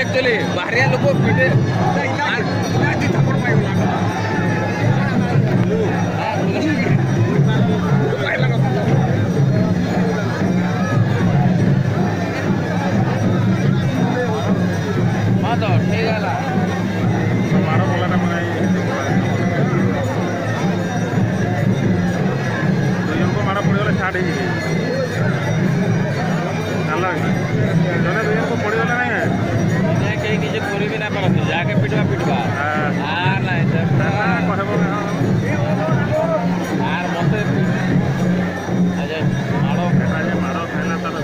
actually बाहरिया लोक पिटे हाँ तो ठीक है मारो बोला ना मारा पड़गला स्टार्ट हो पड़गला ना कहीं निजे पूरी भी ना पारती जाके पिटवा पिटवा ना यार मत अजय मारो मारो खाना तार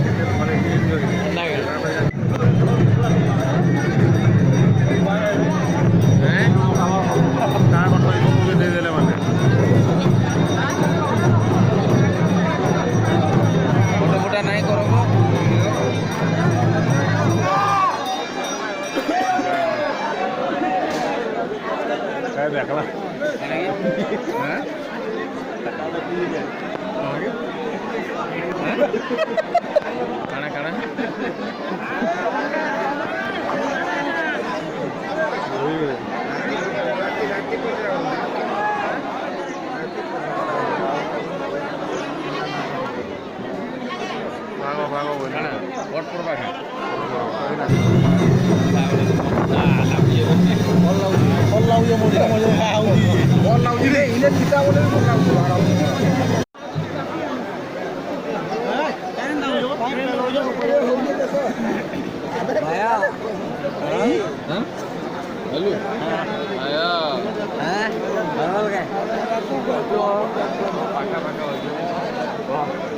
ଦେଇଦେଲେ ମାନେ ମୋଟା ମୋଟା ନାଇଁ କରବ काय देखला खाना खाना भागो भागो बोलना वोट पर भाग बॉल लाउयो मोटा मोटा आउदी बॉल लाउदी रे इने पिटा बोले बॉल लाउदी भाया हां हेलो आया हैं बराबर काय पाका पाका हो वाह